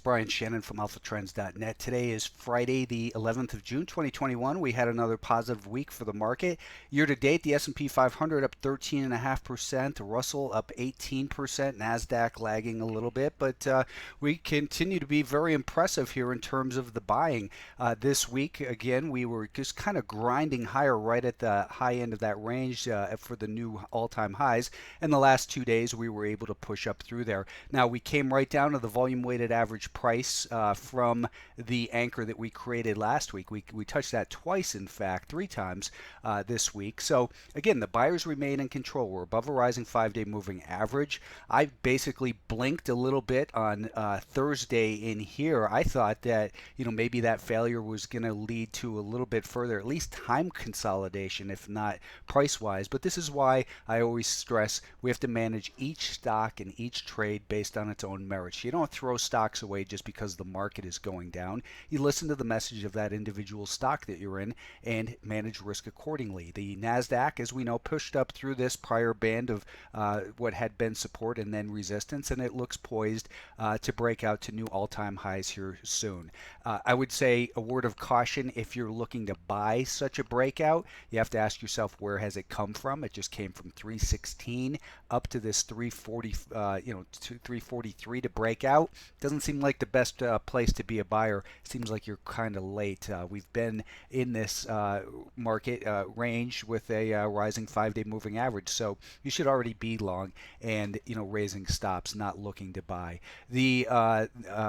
Brian Shannon from AlphaTrends.net. Today is Friday, the 11th of June, 2021. We had another positive week for the market. Year to date, the S&P 500 up 13.5%, the Russell up 18%, NASDAQ lagging a little bit, but we continue to be very impressive here in terms of the buying. This week, again, we were just kind of grinding higher right at the high end of that range for the new all-time highs, and the last 2 days we were able to push up through there. Now, we came right down to the volume weighted average price from the anchor that we created last week. We touched that twice, in fact, 3 times this week. So again, the buyers remain in control. We're above a rising 5-day moving average. I basically blinked a little bit on Thursday in here. I thought that maybe that failure was going to lead to a little bit further, at least time consolidation, if not price wise. But this is why I always stress we have to manage each stock and each trade based on its own merits. You don't throw stocks away just because the market is going down. You listen to the message of that individual stock that you're in and manage risk accordingly. The NASDAQ, as we know, pushed up through this prior band of what had been support and then resistance, and it looks poised to break out to new all-time highs here soon. I would say a word of caution: if you're looking to buy such a breakout, you have to ask yourself, where has it come from? It just came from 316 up to this 340, to 343 to break out. Doesn't seem like the best place to be a buyer. Seems like you're kind of late. We've been in this market range with a rising 5-day moving average, so you should already be long and raising stops, not looking to buy. The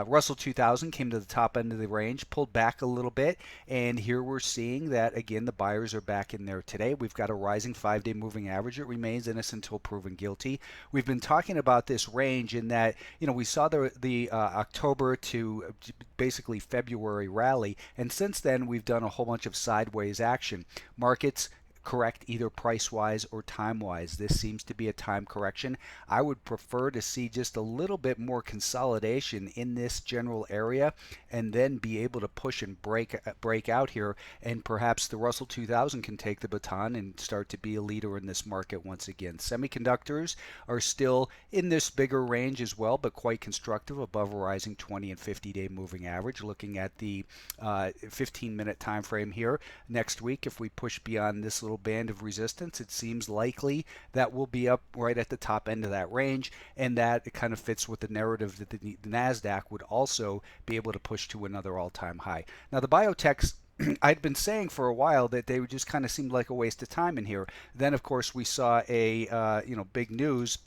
Russell 2000 came to the top end of the range, pulled back a little bit, and here we're seeing that again the buyers are back in there today. We've got a rising 5-day moving average. It remains innocent until proven guilty. We've been talking about this range in that we saw the October to basically February rally, and since then we've done a whole bunch of sideways action. Markets correct either price-wise or time-wise. This seems to be a time correction. I would prefer to see just a little bit more consolidation in this general area and then be able to push and break out here, and perhaps the Russell 2000 can take the baton and start to be a leader in this market once again. Semiconductors are still in this bigger range as well, but quite constructive, above a rising 20 and 50-day moving average. Looking at the 15-minute time frame here, next week, if we push beyond this little band of resistance, it seems likely that we'll be up right at the top end of that range, and that it kind of fits with the narrative that the NASDAQ would also be able to push to another all-time high. Now, the biotechs, I'd been saying for a while that they would just kind of seemed like a waste of time in here. Then, of course, we saw a big news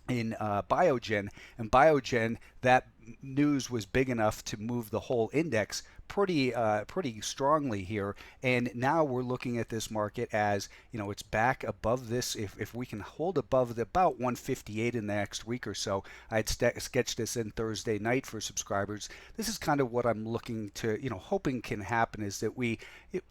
in Biogen, and Biogen, that news was big enough to move the whole index pretty strongly here, and now we're looking at this market as it's back above this. If we can hold above about 158 in the next week or so, I had sketched this in Thursday night for subscribers. This is kind of what I'm looking to, hoping can happen, is that we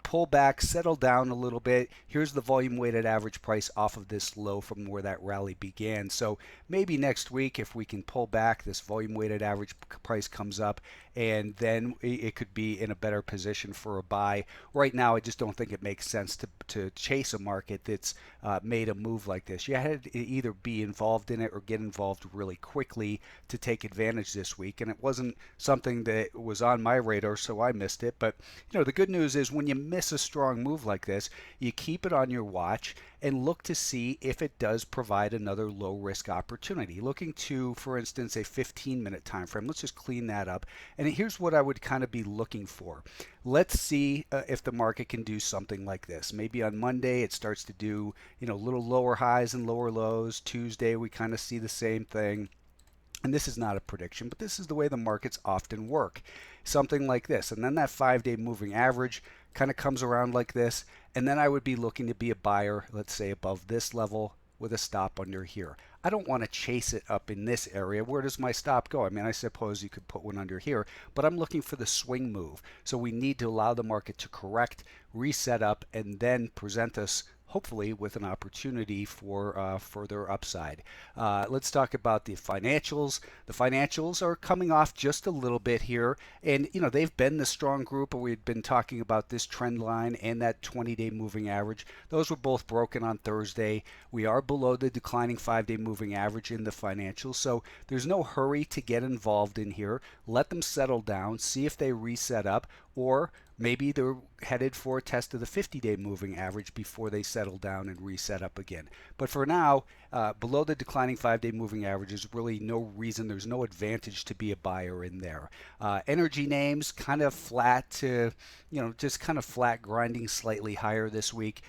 pull back, settle down a little bit. Here's the volume weighted average price off of this low from where that rally began. So maybe next week, if we can pull back, this volume weighted average price comes up, and then it could be in a better position for a buy. Right now, I just don't think it makes sense to chase a market that's made a move like this. You had to either be involved in it or get involved really quickly to take advantage this week, and it wasn't something that was on my radar, so I missed it. But the good news is, when you miss a strong move like this, you keep it on your watch and look to see if it does provide another low risk opportunity. Looking to, for instance, a 15-minute time frame. Let's just clean that up. And here's what I would kind of be looking for. Let's see if the market can do something like this. Maybe on Monday it starts to do, little lower highs and lower lows. Tuesday we kind of see the same thing. And this is not a prediction, but this is the way the markets often work. Something like this. And then that 5-day moving average kind of comes around like this. And then I would be looking to be a buyer, let's say above this level, with a stop under here. I don't want to chase it up in this area. Where does my stop go? I mean, I suppose you could put one under here, but I'm looking for the swing move. So we need to allow the market to correct, reset up, and then present us hopefully with an opportunity for further upside. Let's talk about the financials. The financials are coming off just a little bit here, and they've been the strong group. We've been talking about this trend line and that 20-day moving average. Those were both broken on Thursday. We are below the declining 5-day moving average in the financials, so there's no hurry to get involved in here. Let them settle down, see if they reset up, or maybe they're headed for a test of the 50-day moving average before they settle down and reset up again. But for now, below the declining 5-day moving average is really no reason, there's no advantage to be a buyer in there. Energy names kind of flat to, just kind of flat, grinding slightly higher this week.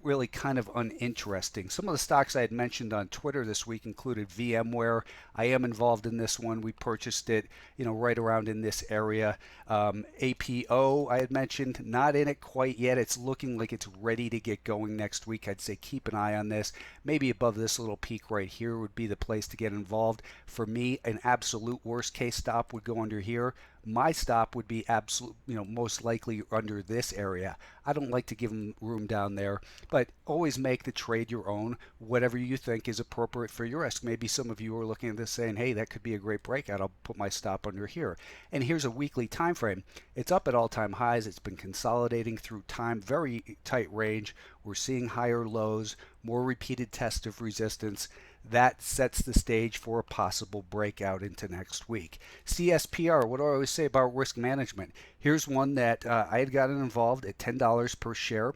Really kind of uninteresting. Some of the stocks I had mentioned on Twitter this week included VMware. I am involved in this one. We purchased it, right around in this area. APO, I had mentioned, not in it quite yet. It's looking like it's ready to get going next week. I'd say keep an eye on this. Maybe above this little peak right here would be the place to get involved. For me, an absolute worst case stop would go under here. My stop would be absolute, most likely under this area. I don't like to give them room down there, but always make the trade your own, whatever you think is appropriate for your risk. Maybe some of you are looking at this saying, hey, that could be a great breakout. I'll put my stop under here. And here's a weekly time frame. It's up at all-time highs. It's been consolidating through time, very tight range. We're seeing higher lows, more repeated tests of resistance. That sets the stage for a possible breakout into next week. CSPR, what do I always say about risk management? Here's one that I had gotten involved at $10 per share.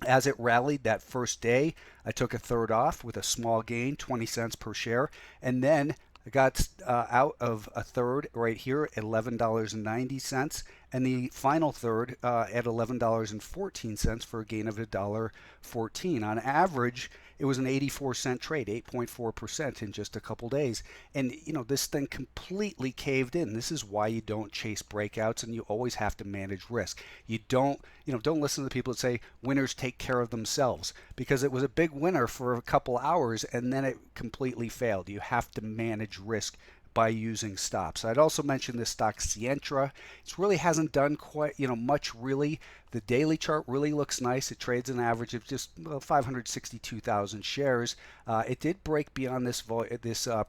As it rallied that first day, I took a third off with a small gain, 20 cents per share, and then I got out of a third right here at $11.90, and the final third at $11.14 for a gain of $1.14. On average, it was an 84-cent trade, 8.4% in just a couple days. And, this thing completely caved in. This is why you don't chase breakouts, and you always have to manage risk. You don't listen to the people that say winners take care of themselves, because it was a big winner for a couple hours and then it completely failed. You have to manage risk by using stops. I'd also mention this stock Sientra. It really hasn't done quite much really. The daily chart really looks nice. It trades an average of just 562,000 shares. It did break beyond this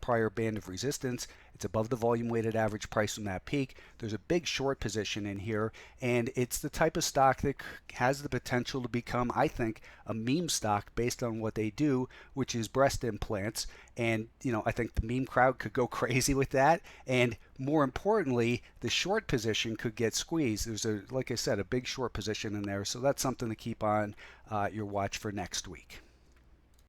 prior band of resistance. It's above the volume weighted average price from that peak. There's a big short position in here, and it's the type of stock that has the potential to become, I think, a meme stock based on what they do, which is breast implants. And I think the meme crowd could go crazy with that, and more importantly, the short position could get squeezed. There's like I said, a big short position in there, so that's something to keep on your watch for next week.